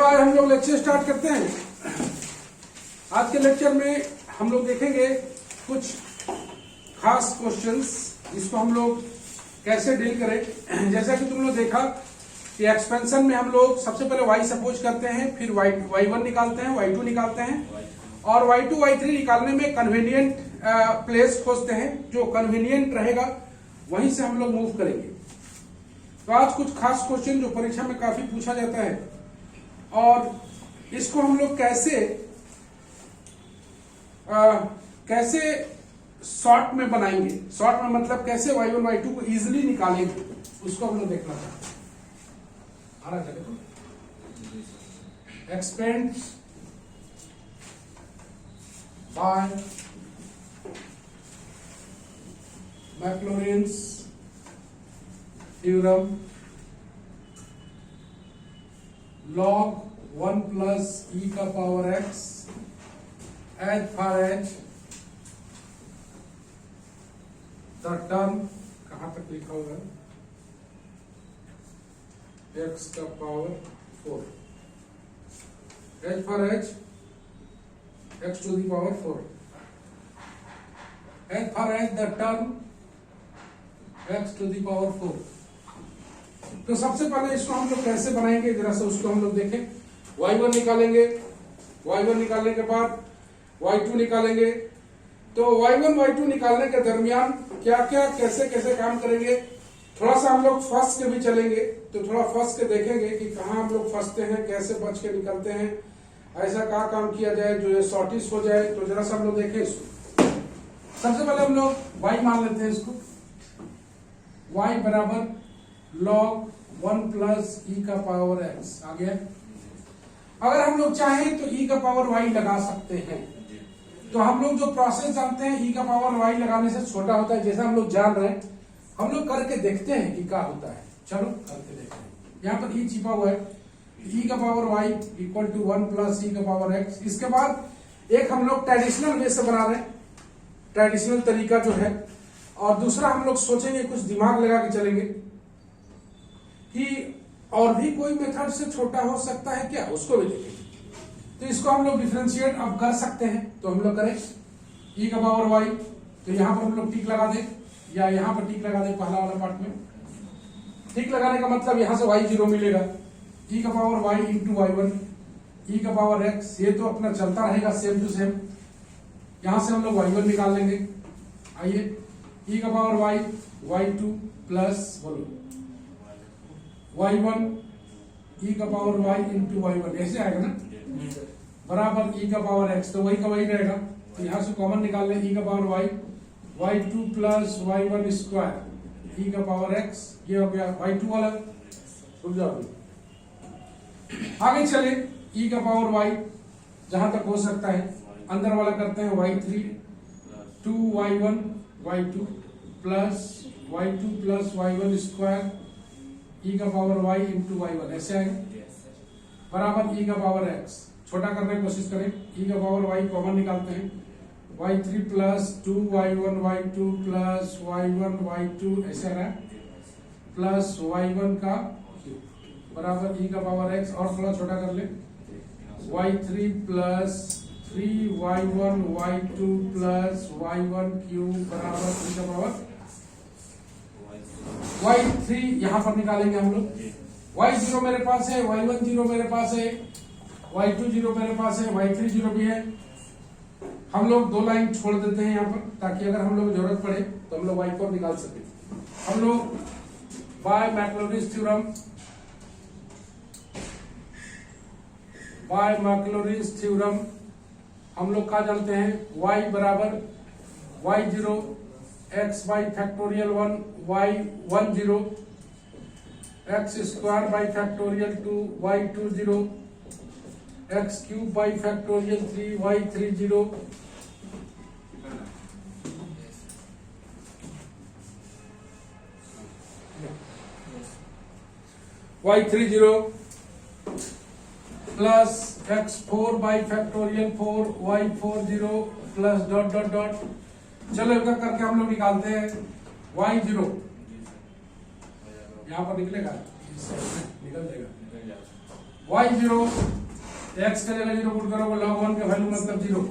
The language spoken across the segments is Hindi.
आज हम लोग लेक्चर स्टार्ट करते हैं। आज के लेक्चर में हम लोग देखेंगे कुछ खास क्वेश्चंस जिसको हम लोग कैसे डील करें। जैसा कि तुम लोग देखा कि एक्सपेंशन में हम लोग सबसे पहले y सपोज करते हैं, फिर y1 निकालते हैं, y2 निकालते हैं और y2 y3 निकालने में कन्वीनियंट प्लेस खोजते हैं। जो कन्वीनियंट रहेगा वहीं से हम लोग मूव करेंगे। तो आज कुछ खास क्वेश्चन जो परीक्षा में काफी पूछा जाता है और इसको हम लोग कैसे शॉर्ट में बनाएंगे। शॉर्ट में मतलब कैसे y1 y2 को इजीली निकालेंगे, उसको हम लोग देखना चाहते हैं। Expand by Maclaurin's theorem log 1 plus e का power x as far as the term, कहां तक लिखा हुआ है, x का power 4 as far as x to the power 4 as far as the term x to the power 4। तो सबसे पहले इसको हम लोग कैसे बनाएंगे जरा सा उसको हम लोग देखें। y1 निकालेंगे, y1 निकालने के बाद y2 निकालेंगे। तो y1 y2 निकालने के दरमियान क्या क्या कैसे कैसे काम करेंगे, थोड़ा सा हम लोग फंस के भी चलेंगे। तो थोड़ा फंस के देखेंगे कि कहाँ हम लोग फंसते हैं, कैसे बच के निकलते हैं, ऐसा क्या काम किया जाए जो ये शॉर्टिश हो जाए। तो जरा सा हम लोग देखें इसको। सबसे पहले हम लोग y मान लेते हैं इसको। y बराबर log 1 प्लस e का पावर x आ गया। अगर हम लोग चाहें तो e का पावर y लगा सकते हैं। तो हम लोग जो प्रोसेस जानते हैं e का पावर y लगाने से छोटा होता है, जैसा हम लोग जान रहे हैं, हम लोग करके देखते हैं कि क्या होता है। चलो करके देखते हैं। यहाँ पर e छिपा हुआ है, e का power y equal to 1 plus e का पावर x। इसके बाद एक हम लोग ट्रेडिशनल वे से बना रहे हैं, ट्रेडिशनल तरीका जो है, और दूसरा हम लोग सोचेंगे, कुछ दिमाग लगा के चलेंगे कि और भी कोई मेथड से छोटा हो सकता है क्या, उसको भी देखेंगे। तो इसको हम लोग डिफरेंशिएट अब कर सकते हैं। तो हम लोग करें e का पावर y, तो यहां पर हम लोग टिक लगा दें या यहां पर टिक लगा दें। पहला वाला पार्ट में टिक लगाने का मतलब यहां से y0 मिलेगा, e का power y into y1, e का पावर x, ये तो अपना चलता रहेगा सेम टू सेम। यहां से हम लोग y1 निकाल लेंगे। आइए e का पावर y y2 प्लस बोलो y1 e का पावर y इंटू y1, ऐसे आएगा ना, बराबर e का पावर x। तो वही का वही रहेगा। तो यहां से कॉमन निकाल लें, e का power y y2 plus y1 square e का पावर x, ये हो गया y2 वाला। रुक जाओ, आगे चले। e का पावर y जहां तक हो सकता है, अंदर वाला करते हैं y3 2y1 y2 plus y1 square e का पावर y इंटू y1, ऐसे आएगा, बराबर e का पावर x। छोटा करने की कोशिश करें, e का पावर y कॉमन निकालते हैं, y3 plus 2y1 y2 plus y1 y2, ऐसे रहा, प्लस y1 का बराबर e का पावर x। और थोड़ा छोटा कर ले, y3 plus 3y1 y2 plus y1 cube बराबर e का पावर y3। यहां पर निकालेंगे हम लोग। y0 मेरे पास है, y1 0 मेरे पास है, y2 0 मेरे पास है, y3 0 भी है। हम लोग दो लाइन छोड़ देते हैं यहाँ पर, ताकि अगर हम लोग जरूरत पड़े तो हम लोग y4 निकाल सके। हम लोग बाय मैक्लॉरिन्स थ्योरम हम लोग क्या जानते हैं, y बराबर y0 x by factorial 1 y1 0 x square by factorial 2 y2 0 x cube by factorial 3 y3 0 y3 0 plus x4 by factorial 4 y4 0 plus dot dot dot. चलो एक करके हम लोग निकालते हैं y0, यहाँ पर निकलेगा, निकल जाएगा y0 x का जगह 0 पुट करोगे log 1 का वैल्यू मतलब 0।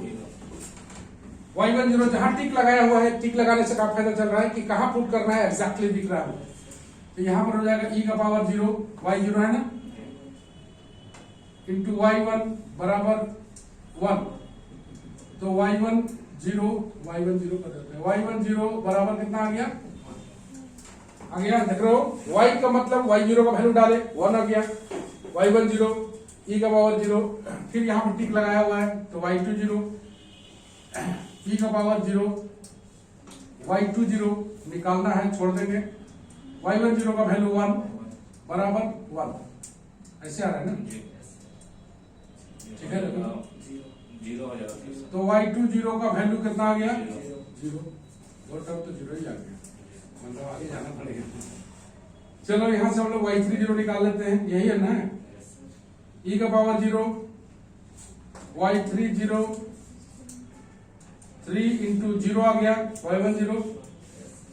y1 0 जहां टिक लगाया हुआ है, टिक लगाने से क्या फायदा चल रहा है कि कहां पुट करना है एग्जैक्टली दिख रहा है। तो यहां पर हो जाएगा e का पावर 0 y0 है ना इंटू y1 बराबर 1। तो y1 0 कर देते हैं। y1 0 बराबर कितना आ गया देख रहे हो y का मतलब y0 का वैल्यू डाले 1 आ गया y1 0 e का पावर 0। फिर यहाँ पर टिक लगाया हुआ है तो y2 0 e का पावर 0 y2 0 निकालना है, छोड़ देंगे। y1 0 का वैल्यू 1 बराबर 1 ऐसे आ रहा है ना, ठीक है। तो y2 0 का वैल्यू कितना आ गया 0। दो टर्म तो 0 ही आ गया, मतलब आगे जाना पड़ेगा। चलो यहां से हम लोग y3 0 निकाल लेते हैं, यही है ना e का पावर 0 y3 0 3 इंटू 0 आ गया y1 0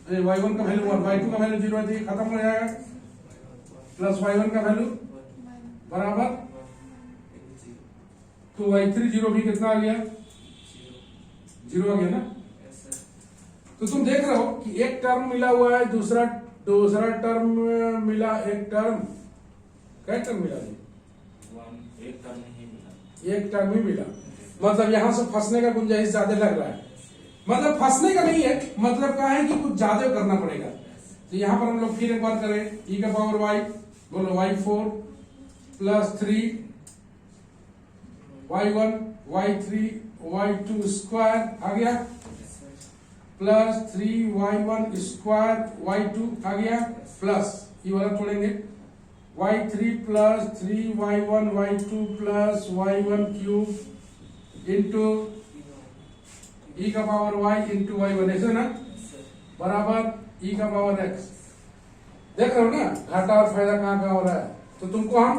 y1 का वैल्यू 1 y2 का वैल्यू 0 है, खत्म हो जाएगा प्लस y1 का वैल्यू बराबर। तो y3 0 भी कितना आ गया 0 आ गया ना। तो तुम देख रहे हो कि एक टर्म मिला हुआ है, दूसरा टर्म मिला, एक टर्म क्या टर्म मिला एक टर्म ही मिला। मतलब यहां से फंसने का गुंजाइश ज्यादा लग रहा है, मतलब फंसने का नहीं है, मतलब क्या है कि कुछ ज्यादा करना पड़ेगा। तो यहां पर हम लोग फिर एक बार करें e का पावर y बोलो y4 plus 3 y1 y3 y2 square आ गया प्लस 3y1 स्क्वायर y2 आ गया प्लस ये वाला छोड़ेंगे y3 plus 3y1 y2 plus y1 cube into e का पावर y इंटू y1 ऐसे ना बराबर e का पावर x। देख रहे हो ना घाटा और फायदा कहाँ हो रहा है। तो तुमको हम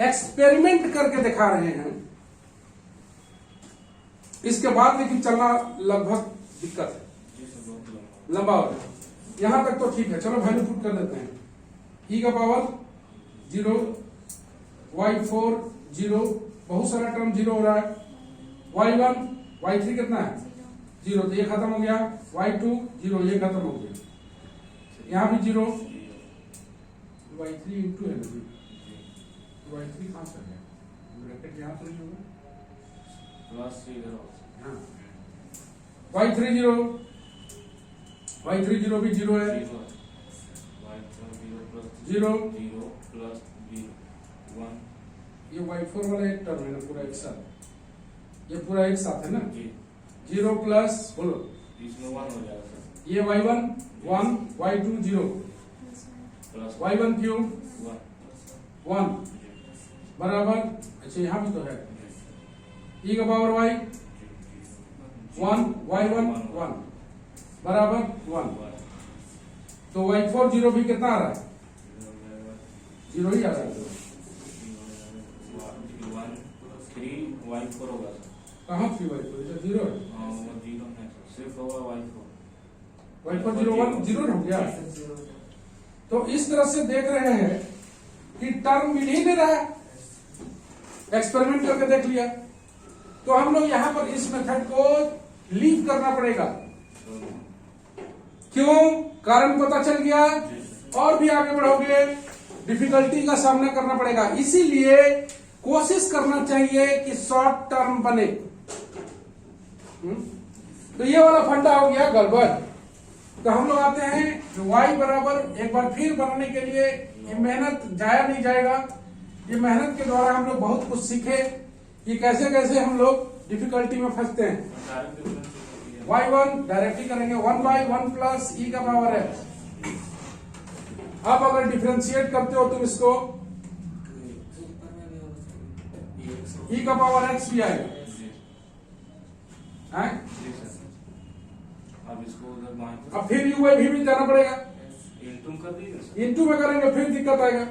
एक्सपेरिमेंट करके दिखा रहे हैं, इसके बाद लेकिन चलना लगभग दिक्कत है, लंबा हो रहा है। यहां तक तो ठीक है, चलो वैल्यू पुट कर देते हैं e का पावर 0 y4 0 बहुत सारा टर्म 0 हो रहा है y1 y3 कितना है 0 तो ये खत्म हो गया y2 0 ये खत्म हो गया, यहां भी 0 y3 इंटू है y3 कहां से गया ब्रैकेट यहां तो नहीं होगा प्लस y3 0 y3 0 भी 0 है 0 प्लस 1 ये y4 वाला एक टर्म है ना पूरा एक साथ, ये पूरा एक साथ है ना 0 प्लस बोलो इसमें 1 हो जाएगा सर, ये y1 1 y2 0 plus y1 cube 1 बराबर। अच्छा यहां भी तो है e का पावर y 1 y1 1 बराबर 1। तो y4 0 भी कितना आ रहा है 0 ही आ रहा है, 3y4 होगा कहाँ 3y4 0 है सिर्फ होगा y4 0 1 0 हो गया। तो इस तरह से देख रहे हैं कि टर्म मिल ही नहीं रहा है, एक्सपेरिमेंट करके देख लिया। तो हम लोग यहां पर इस मेथड को लीव करना पड़ेगा, क्यों कारण पता चल गया और भी आगे बढ़ोगे डिफिकल्टी का सामना करना पड़ेगा, इसीलिए कोशिश करना चाहिए कि शॉर्ट टर्म बने। तो ये वाला फंडा हो गया गड़बड़। तो हम लोग आते हैं y बराबर, एक बार फिर बनाने के लिए ये मेहनत जाया नहीं जाएगा, ये मेहनत के द्वारा हम लोग बहुत कुछ सीखे कि कैसे कैसे हम लोग डिफिकल्टी में फंसते हैं। y1 डायरेक्टली करेंगे 1/1 प्लस e का पावर x। अब अगर डिफरेंशिएट करते हो तुम इसको e का पावर x भी आएगा, अब फिर u by v में जाना पड़ेगा, इंटू में करेंगे फिर दिक्कत आएगा।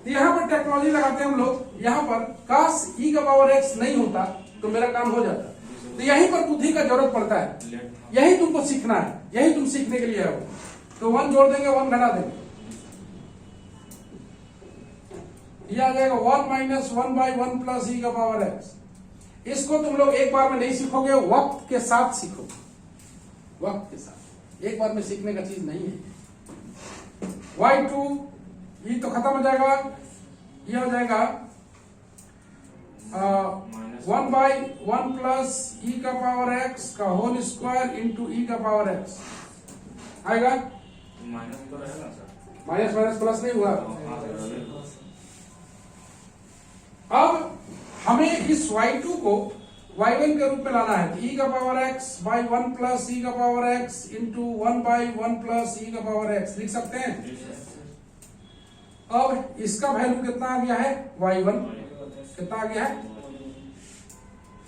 तो यहाँ पर टेक्नोलॉजी लगाते हैं हम लोग, यहाँ पर काश e का पावर x नहीं होता तो मेरा काम हो जाता। तो यहीं पर बुद्धि का जरूरत पड़ता है, यही तुमको सीखना है, यही तुम सीखने के लिए हो। तो 1 जोड़ देंगे 1 घटा देंगे, ये आ जाएगा 1 माइनस 1/1 प्लस ई का पावर एक्स। इसको तुम लोग एक बार में नहीं सीखोगे, वक्त के साथ सीखोगे, वक्त के साथ, एक बार में सीखने का चीज नहीं है। y2 ये तो खत्म हो जाएगा, ये हो जाएगा 1/1 प्लस ई का पावर एक्स का होल स्क्वायर इंटू ई का पावर एक्स आएगा। माइनस तो रहेगा सर, माइनस माइनस प्लस नहीं हुआ। अब हमें इस y2 को y1 के रूप में लाना है, e का power x by 1 plus e का power x into 1/1 plus e का पावर x लिख सकते हैं। अब इसका वैल्यू कितना आ गया है y1, कितना आ गया है,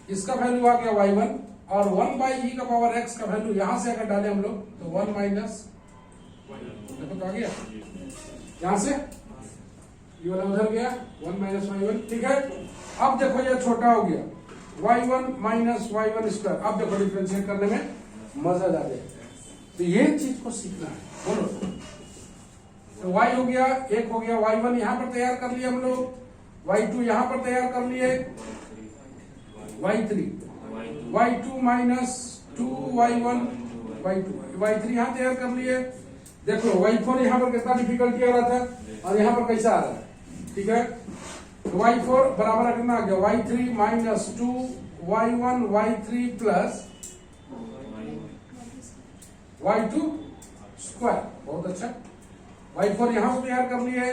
इसका वैल्यू आ गया y1 और 1/e का पावर x का वैल्यू यहां से अगर डालें हम लोग तो 1 माइनस देखो तो आ गया यहां से, ये वाला उधर गया 1 माइनस y1, ठीक है। अब देखो ये छोटा हो गया y1 माइनस y1 स्क्वायर। अब देखो डिफरेंशिएट करने में मजा आ जाएगा, तो ये चीज को सीखना है। बोलो तो y हो गया, एक हो गया y1 यहां पर तैयार कर लिए हम लोग, y2 यहां पर तैयार कर लिए, y2 माइनस 2y1 y3 यहां तैयार कर लिए। देखो y4 यहां पर कितना डिफिकल्टी आ रहा था और यहां पर कैसा आ रहा है, ठीक है। y4 बराबर कितना आ गया y3 minus 2y1 y3 plus y2 square. बहुत अच्छा, y4 यहां से तैयार कर लिए,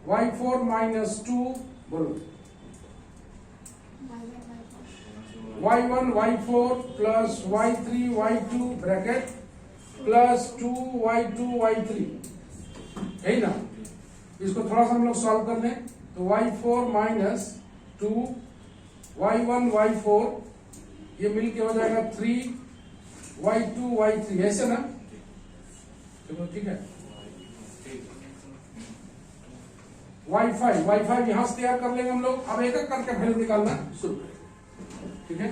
y4 माइनस 2 बोलो y1 y4 plus y3 y2 bracket plus 2y2 y3, यही ना। इसको थोड़ा सा हम लोग सॉल्व कर लें तो y4 माइनस 2 y1 y4 ये मिलके हो जाएगा 3y2 y3, ऐसे ना, चलो ठीक है। y5 यहां से तैयार कर लेंगे हम लोग। अब एक एक करके वैल्यू निकालना शुरू करें, ठीक है।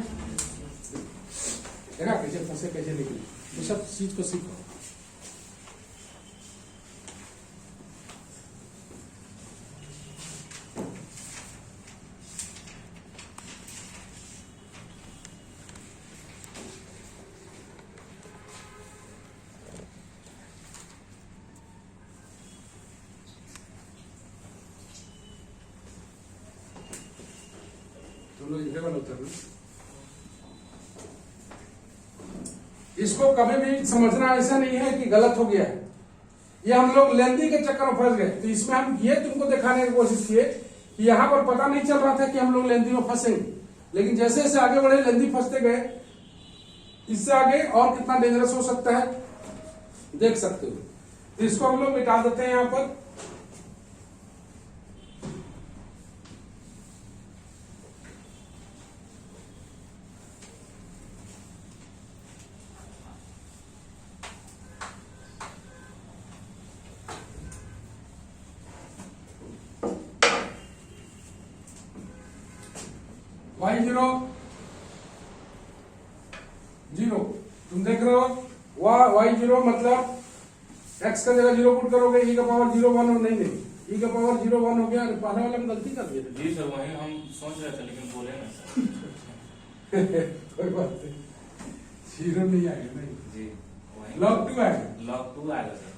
देखा कैसे फंसे कैसे निकले, तो सब चीज को सीखो। इसको कभी भी समझना ऐसा नहीं है कि गलत हो गया है, ये हम लोग लेंदी के चक्कर में फंस गए। तो इसमें हम ये तुमको दिखाने की कोशिश किए कि यहां पर पता नहीं चल रहा था कि हम लोग लेंदी में फंसेंगे, लेकिन जैसे जैसे आगे बढ़े लेंदी फंसते गए। इससे आगे और कितना डेंजरस हो सकता है देख सकते हो। तो इसको हम लोग मिटा देते हैं यहां पर। y0 0 तुम देख रहे हो y0 मतलब x का जगह 0 पुट करोगे, e का पावर 0 1 नहीं, e का पावर 0 1 हो गया। पहले वाला में गलती कर दिए जी सर, वही हम सोच रहे थे लेकिन बोले ना कोई बात नहीं, 0 नहीं आएगा, नहीं जी, log 2 आएगा, log 2 आएगा सर।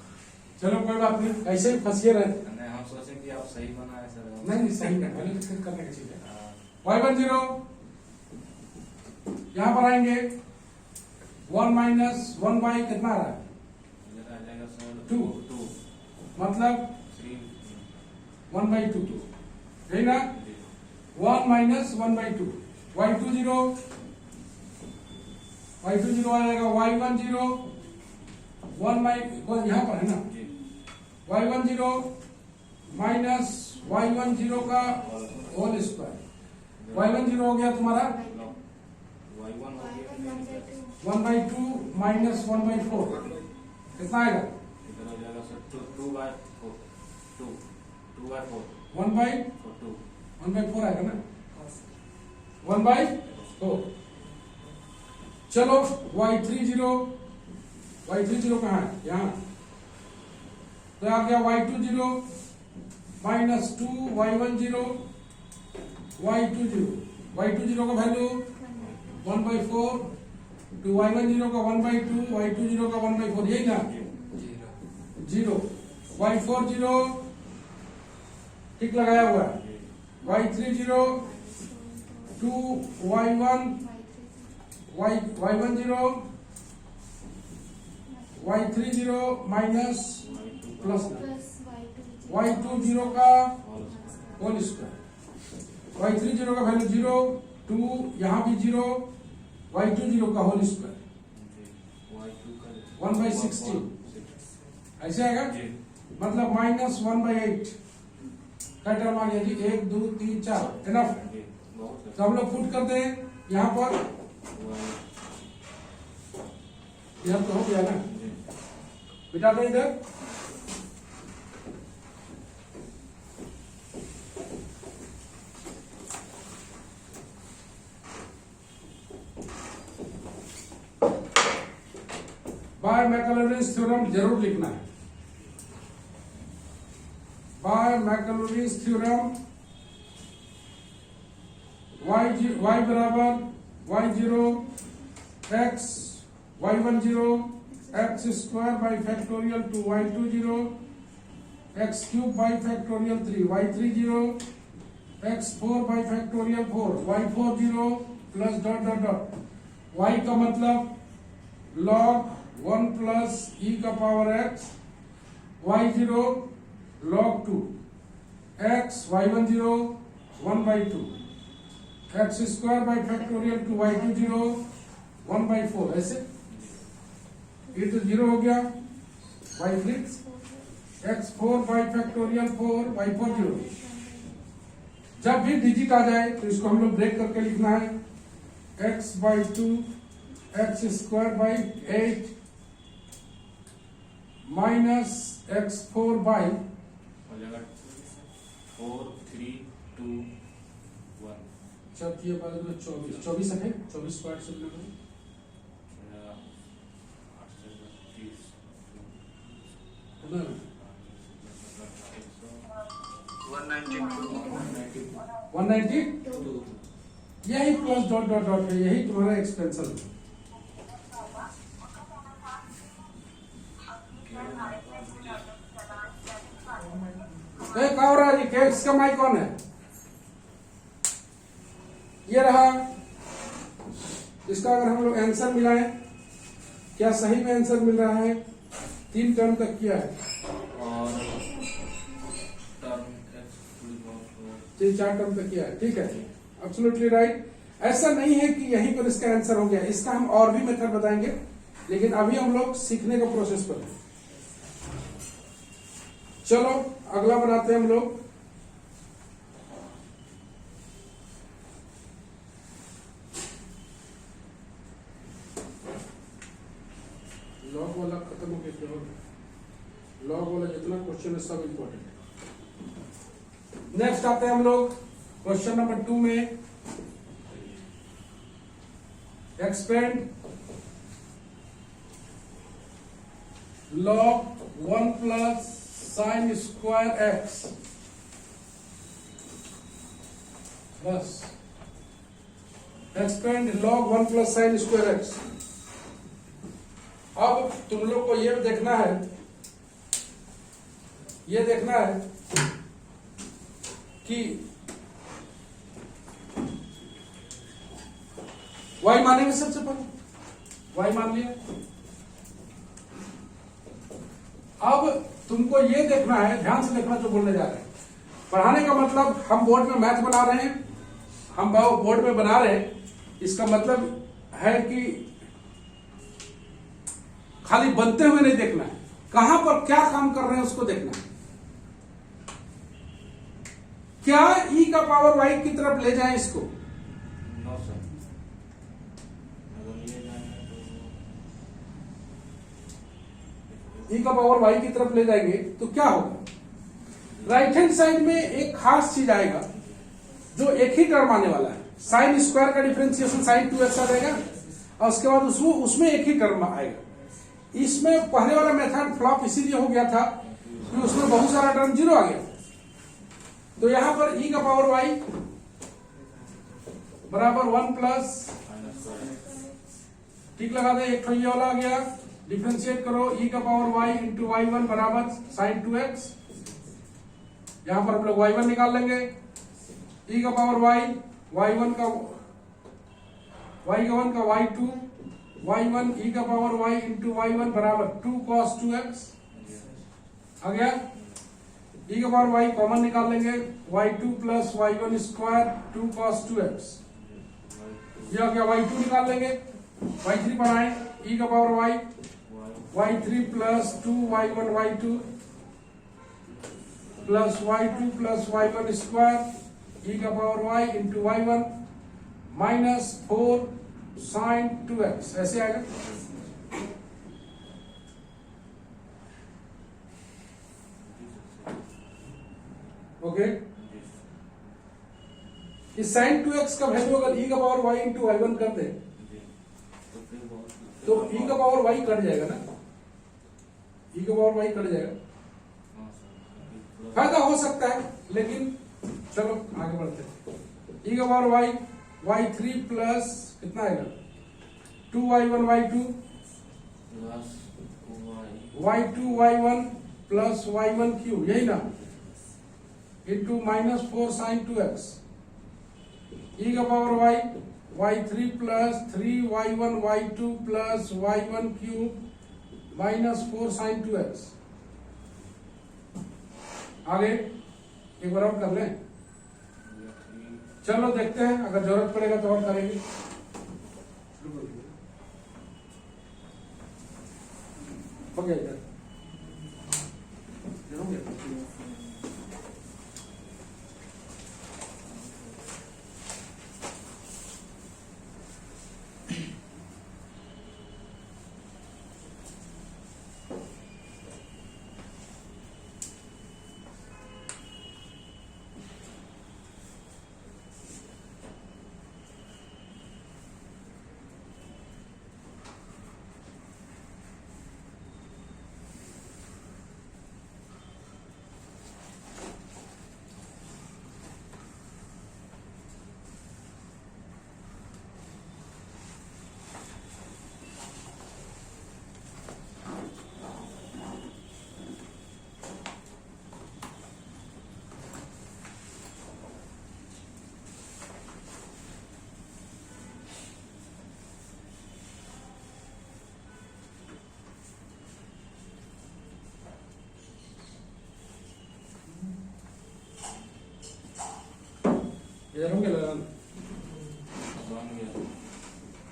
चलो कोई बात नहीं, ऐसे ही फंसिए रहे। नहीं, हम सोचे कि आप सही बनाए सर। नहीं सही नहीं, पहले फिर करने की चीज है। y1 0 यहां पर आएंगे 1 माइनस 1 बाई कितना आ रहा है 2 मतलब 1/2 यही ना। 1 माइनस 1/2 y2 0 आ जाएगा y1 0 1 यहां पर है ना y1 0 माइनस y1 0 का होल स्क्वायर। y1 0 हो गया तुम्हारा 1/2 माइनस 1/4 कितना आएगा 1/4 आएगा ना 1/4। चलो y3 0 कहाँ है यहाँ, तो आ गया y2 0 minus 2 y1 0 y2 0 y2 0 का वैल्यू 1/4 टू y1 0 का 1/2 y2 0 का 1/4 यही ना 0 y4 0 ठीक लगाया हुआ है y3 0 2 y1 y1 0 y3 0 minus plus y2 0 का होल स्क्वायर y3 0 का वैल्यू 0 2 यहाँ भी 0 y2 0 का होल स्क्वायर 1/16 ऐसे आएगा मतलब माइनस 1/8 का टर्म आ गया जी 1 2 3 4 इनफ। तो हम लोग पुट करते हैं यहाँ पर यह तो हो गया ना बिटा दो इधर बाय मैकलॉरिन्स थ्योरम जरूर लिखना है। बाय मैकलॉरिन्स थ्योरम y बराबर y0 x y1 0 x square by factorial 2 y2 0 x cube by factorial 3 y3 0 x 4 by factorial 4 y4 0 plus dot dot dot y का मतलब log 1 प्लस e का power x y0 log 2 x y1 0 1/2 x square by factorial 2 y2 0 1/4 ऐसे ये तो 0 हो गया y3 x 4 by factorial 4 y4 0। जब भी डिजिट आ जाए तो इसको हम लोग ब्रेक करके लिखना है x/2 x square by 8 minus x4 by 4 3 2 1 चौथी बार 24 है 24 पार्ट से बना 190 यही प्लस डॉट डॉट डॉट है यही तुम्हारा एक्सपेंशन है। क्या हो रहा है जी इसका माइक कौन है ये रहा इसका अगर हम लोग आंसर मिलाएं क्या सही में आंसर मिल रहा है 3 टर्म तक किया है और टर्म 4 टर्म तक किया है ठीक है एब्सोल्युटली राइट। ऐसा नहीं है कि यहीं पर इसका आंसर हो गया इसका हम और भी मेथड बताएंगे लेकिन अभी हम लोग सीखने का प्रोसेस पर हैं। चलो अगला बनाते हैं हम लोग लॉग वाला खत्म हो गया लॉग वाला जितना क्वेश्चन है सब इंपॉर्टेंट है। नेक्स्ट आते हैं हम लोग क्वेश्चन नंबर 2 में expand log 1 plus sine square X बस expand log 1 plus sine square X. अब तुम लोग को ये देखना है कि y मानेंगे सबसे पहले y मान लिया। अब तुमको ये देखना है ध्यान से देखना जो बोलने जा रहे हैं पढ़ाने का मतलब हम बोर्ड में मैथ बना रहे हैं हम बोर्ड में बना रहे हैं इसका मतलब है कि खाली बनते हुए नहीं देखना है कहां पर क्या काम कर रहे हैं उसको देखना है। क्या e का पावर y की तरफ ले जाएं इसको नो सर अगर ले जाएंगे तो e का पावर y की तरफ ले जाएंगे तो क्या होगा राइट हैंड साइड में एक खास चीज आएगा जो एक ही टर्म आने वाला है साइन स्क्वायर का डिफरेंशिएशन साइन 2x आ जाएगा और उसके बाद उसमें एक ही टर्म आएगा। इसमें पहले वाला मेथड फ्लॉप इसीलिए हो गया था कि उसमें बहुत सारा टर्म 0 आ गया तो यहां पर e का पावर y बराबर 1 प्लस, माइनस ठीक लगा दे, एक तो ये वाला आ गया, डिफरेंशिएट करो, e का पावर y इंटू y1 बराबर sin 2x। यहां पर हम लोग y1 निकाल लेंगे, e का पावर y, y1 का y1 का y2, y1 e का पावर y इंटू y1 बराबर 2 cos 2x आ गया। e का पावर y कॉमन निकाल लेंगे, y2 plus y1 square 2 cos 2x, ये आ गया। y2 निकाल लेंगे, y3 बनाए, e का power y, y3 plus 2y1 y2 plus y2 plus y1 square, e का power y into y1 minus 4 sine 2x, ऐसे आएगा। ओके, इस साइन 2x का वैल्यू अगर e का पावर y इंटू y1 कर दे तो e का पावर y कट जाएगा ना, e का पावर y कट जाएगा। फायदा हो सकता है, लेकिन चलो आगे बढ़ते हैं। e का पावर y, y3 प्लस कितना आएगा 2y1 y2 y2 y1 plus y1 cube, यही ना, into minus 4 sine 2x, e का power y, y3 plus 3y1 y2 plus y1 cube minus 4 sine 2x। आगे एक बार और कर लें, चलो देखते हैं, अगर जरूरत पड़ेगा तो और करेंगे। हो गया इधर, हो गया। इधर हो गया लगाना,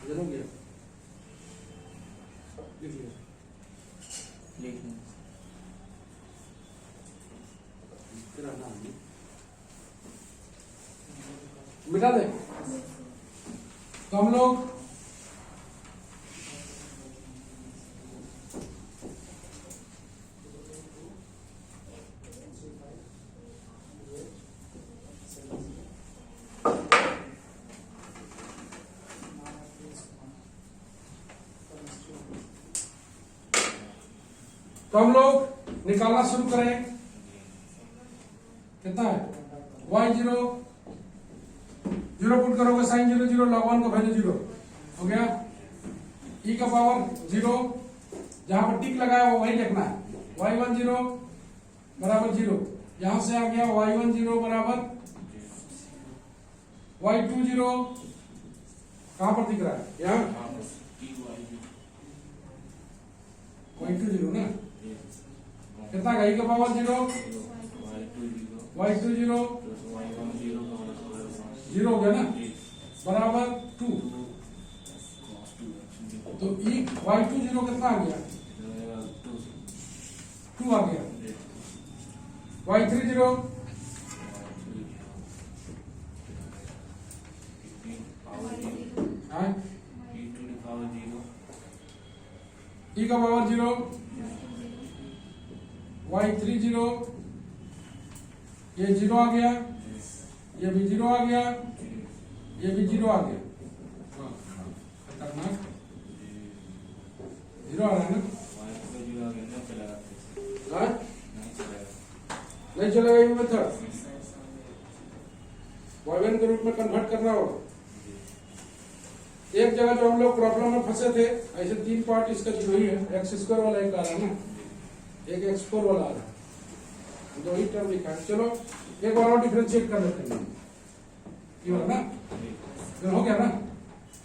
इधर हो गया, लिख लिया, तेरा नाम मिटा दे। तो हम लोग निकालना शुरू करें। कितना है y0 0 पुट करोगे साइन 0 0 log 1 का वैल्यू 0 हो गया। e का पावर 0 जहां पर टिक लगाया वो वही लिखना है, y1 0 बराबर 0, यहां से आ गया y1 0 बराबर y2 0, कहां पर दिख रहा है यहाँ y2 0 ना, कितना का e का पावर 0 y2 0 0 हो गया ना बराबर 2, तो e y2 0 कितना आ गया 2 आ गया, y3 0 e का पावर 0 y3 0, ये 0 आ गया, ये भी 0 आ गया, ये भी 0 आ गया, खतरनाक 0 आ रहा है ना, नहीं चलेगा ये मेथड। y1 के रूप में कन्वर्ट करना होगा। एक जगह जो हम लोग प्रॉब्लम में फंसे थे, ऐसे 3 पार्ट इसका जो ही है, x² वाला एक आ रहा है ना, एक x4 वाला आ रहा है, 2 ही टर्म लिखा है। चलो एक बार और डिफरेंशिएट कर लेते हैं, ये वाला ना, फिर हो गया ना।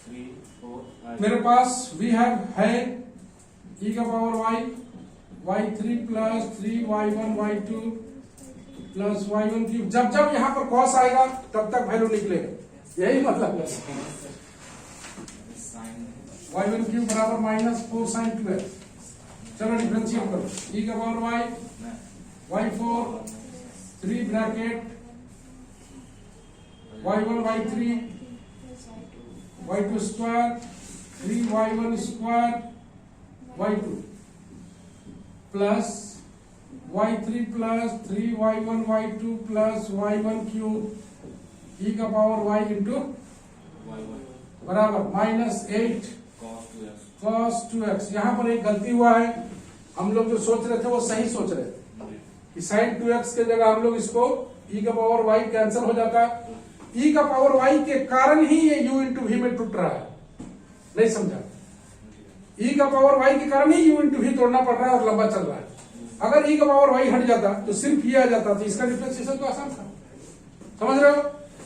3 4 मेरे पास वी हैव है e का power y, y3 plus 3y1 y2 plus y1 cube. जब जब यहाँ पर cos आएगा तब तक वैल्यू निकलेगा, यही मतलब है। y1 क्यूब बराबर -4 sin 2x। चलो डिफरेंशिएट करो, e का power y, y4 3 bracket y1 y3 y2 square 3y1 square y2 plus y3 plus 3y1 y2 plus y1 cube e का पावर y इंटू y1 बराबर -8 cos 2x। cos 2x। यहाँ पर एक गलती हुआ है, हम लोग जो सोच रहे थे वो सही सोच रहे थे कि sin 2x के जगह हम लोग इसको e का पावर y कैंसिल हो जाता, e का पावर y के कारण ही ये u इंटू v में टूट रहा है, नहीं समझा। e का पावर y के कारण ही u इंटू v तोड़ना पड़ रहा है और लंबा चल रहा है। अगर e का पावर y हट जाता तो सिर्फ ये आ जाता, तो इसका डिफरेंशिएशन तो आसान था, समझ रहे हो।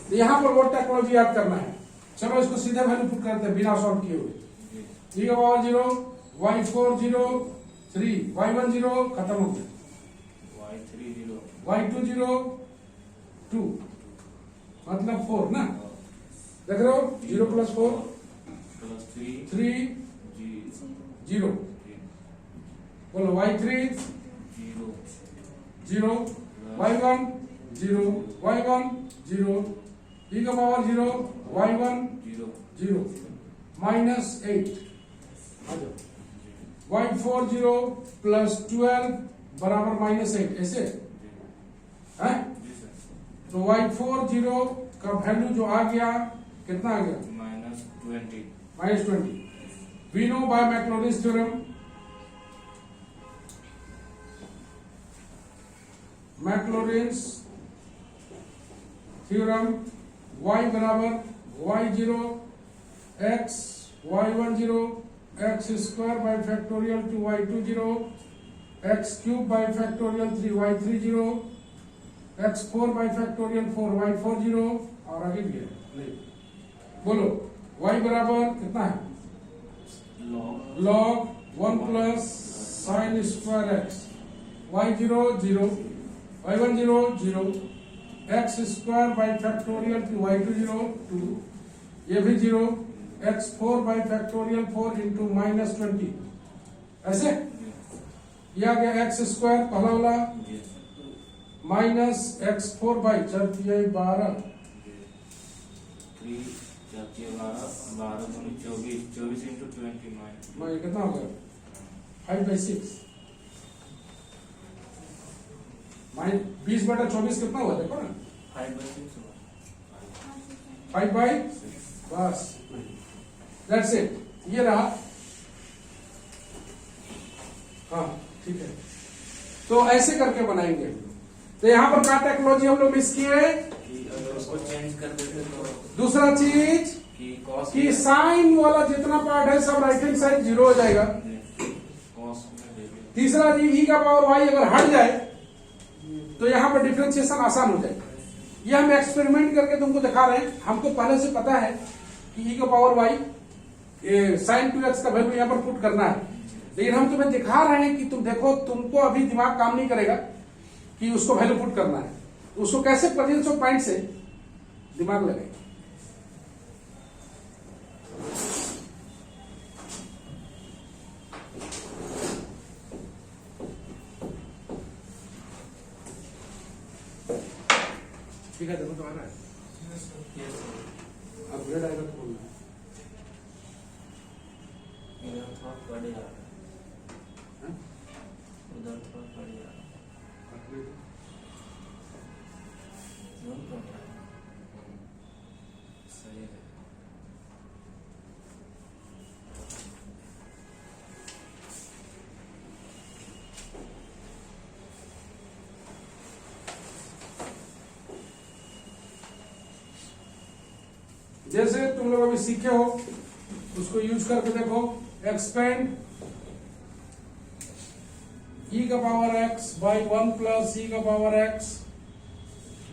तो यहाँ पर वो टेक्नोलॉजी याद करना है। चलो इसको सीधे वैल्यू पुट करते हैं बिना सॉल्व किए हुए। e का पावर 0, y4 0, 3 y1 0 खत्म हो गया, y3 0 y2 0 2 मतलब 4 ना, देख रहे हो 0 प्लस 4 प्लस 3 जी 0। बोलो y3 0 0 y1 0 y1 0 e का पावर 0 y1 0 0 -8 y4 0 प्लस 12 बराबर -8, ऐसे है। जी सर, तो y4 0 का वैल्यू जो आ गया कितना आ गया, -20 -20। We know by Maclaurin's theorem, Maclaurin's theorem y बराबर y0 x y1 0 x square by factorial 2 y2 0 x cube by factorial 3 y3 0 x4 by factorial 4 y4 0 और आगे भी है। बोलो y बराबर कितना है, log 1 plus sine square x, y0 0 y1 0 0 x square by factorial 2 y2 0 2, ये भी 0 x4 बाय फैक्टोरियल 4 इंटू -20, ऐसे ये आ गया x स्क्वायर पहला वाला माइनस x4 बाई 4 12 3 4 12 24 24 इंटू 20 मैं ये कितना हो गया 5/6 20/24 कितना हुआ देखो ना 5/6 5/, बस दैट्स इट, ये रहा। हाँ ठीक है, तो ऐसे करके बनाएंगे। तो यहाँ पर क्या टेक्नोलॉजी हम लोग मिस किए हैं, अगर उसको चेंज कर देते तो दूसरा चीज cos कि साइन वाला जितना पार्ट है सब राइट हैंड साइड 0 हो जाएगा। cos में दे दिया। तीसरा जी e का पावर y अगर हट जाए तो यहाँ पर डिफरेंशिएशन आसान हो जाएगा। ये हम एक्सपेरिमेंट करके तुमको दिखा रहे हैं, हमको पहले से पता है कि e का पावर y साइन 2x का वैल्यू यहाँ पर पुट करना है, लेकिन हम तुम्हें दिखा रहे हैं कि तुम देखो, तुमको अभी दिमाग काम नहीं करेगा कि उसको वैल्यू पुट करना है, उसको कैसे प्रेजेंस ऑफ पॉइंट से दिमाग लगेगा। ठीक है, देखो तो आ रहा है, अब ग्रेड आएगा तो बोलना। इधर थोड़ा पड़े आ रहा हाँ? है, उधर थोड़ा पड़े आ रहा है, जोन पड़ रहा है, सही है। जैसे तुम लोग अभी सीखे हो उसको यूज करके देखो। एक्सपेंड e का power x by 1 plus e का power x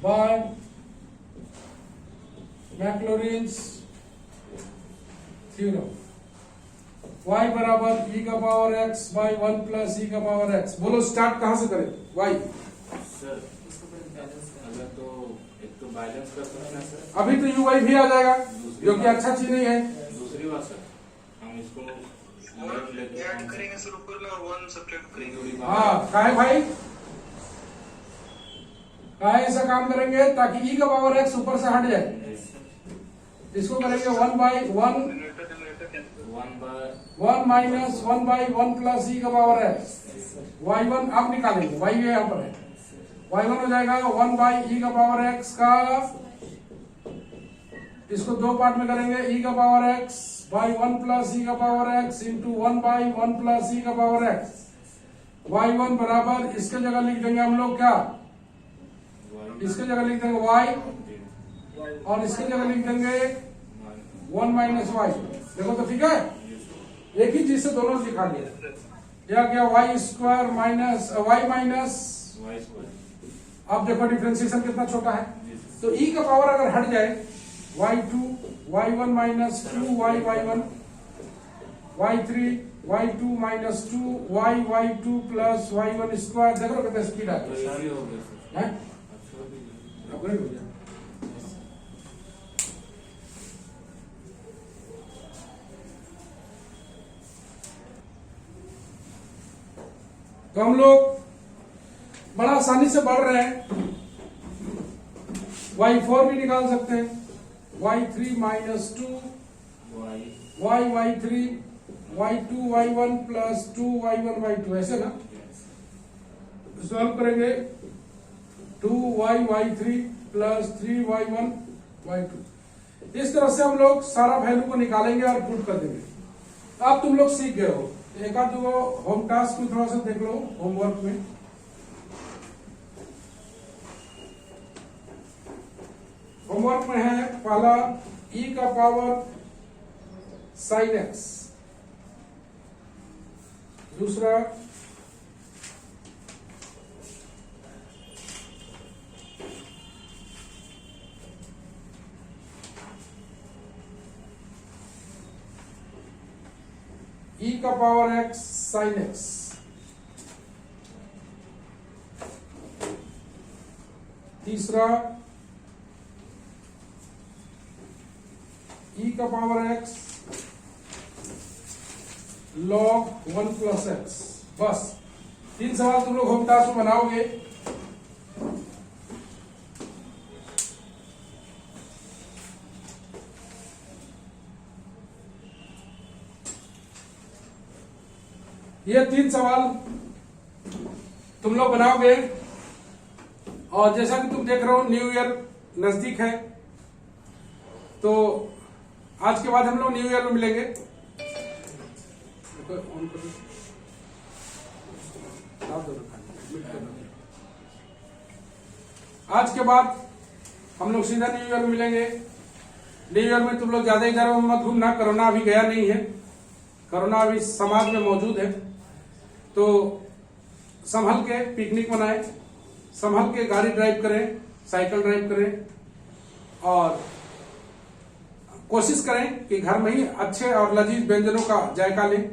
by Maclaurin's theorem. y बराबर e का power x by 1 plus e का पावर x। बोलो स्टार्ट कहां से करें? y। सर अगर तो एक तो बैलेंस कर सकते हैं सर। अभी तो u y भी आ जाएगा जो कि अच्छा चीज नहीं है। दूसरी बात सर, हम इसको ऐड करेंगे सर ऊपर में और 1 सब्ट्रैक्ट करेंगे। हाँ काहे भाई, काहे ऐसा काम करेंगे ताकि e का पावर x ऊपर से हट जाए। इसको करेंगे 1 by 1 1 minus 1 by 1 plus e का पावर x। y1 आप निकालेंगे, y यहाँ पर है, y1 हो जाएगा 1 बाई e का पावर x का, इसको दो पार्ट में करेंगे, e का power x by 1 plus e का power x into 1 by 1 plus e का पावर x। y1 बराबर इसके जगह लिख देंगे हम लोग क्या, इसके जगह लिख देंगे y और इसके जगह लिख देंगे 1 माइनस y। देखो तो ठीक है, एक ही चीज से दोनों लिखा दिया। यह क्या y square minus y minus, अब देखो डिफरेंशिएशन कितना छोटा है। तो e का पावर अगर हट जाए y2 y1 minus 2y y1 y3 y2 minus 2y y2 plus y1 square. देखो कितना स्पीड आ गया, अपग्रेड हो गया। तो हम लोग बड़ा आसानी से बढ़ रहे हैं। y4 भी निकाल सकते हैं, y3 minus 2 y3 y2 y1 plus 2 y1 y2, ऐसे ना सॉल्व करेंगे 2y y3 plus 3y1 y2। इस तरह से हम लोग सारा वैल्यू को निकालेंगे और पुट कर देंगे। अब तुम लोग सीख गए हो। एक आध दो होम टास्क में थोड़ा सा देख लो होमवर्क में। होमवर्क में है पहला e का पावर sin x, दूसरा e का पावर x sin x, तीसरा e का power x log 1 plus x। बस 3 सवाल तुम लोग होम टास्क में बनाओगे। ये 3 सवाल तुम लोग बनाओगे। और जैसा कि तुम देख रहे हो न्यू ईयर नजदीक है, तो आज के बाद हम लोग न्यू ईयर में मिलेंगे। आज के बाद हम लोग सीधा न्यू ईयर में मिलेंगे। न्यू ईयर में तुम लोग ज्यादा इधर मत घूमना, कोरोना अभी गया नहीं है, कोरोना अभी समाज में मौजूद है। तो संभल के पिकनिक मनाएं, संभल के गाड़ी ड्राइव करें, साइकिल ड्राइव करें, और कोशिश करें कि घर में ही अच्छे और लजीज व्यंजनों का जायका लें।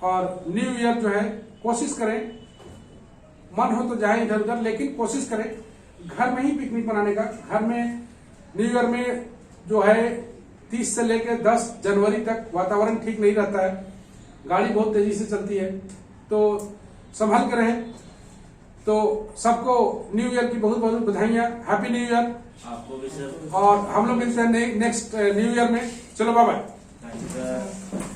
और न्यू ईयर जो है कोशिश करें, मन हो तो जाएं इधर उधर, लेकिन कोशिश करें घर में ही पिकनिक मनाने का। घर में न्यू ईयर में जो है 30 से लेकर 10 जनवरी तक वातावरण ठीक नहीं रहता है, गाड़ी बहुत तेजी से चलती है, तो संभल कर रहें। तो सबको न्यू ईयर की बहुत बहुत बधाइयां, हैप्पी न्यू ईयर आपको भी सर। और हम लोग मिलते हैं नेक्स्ट न्यू ईयर में। चलो bye bye. Thank you sir.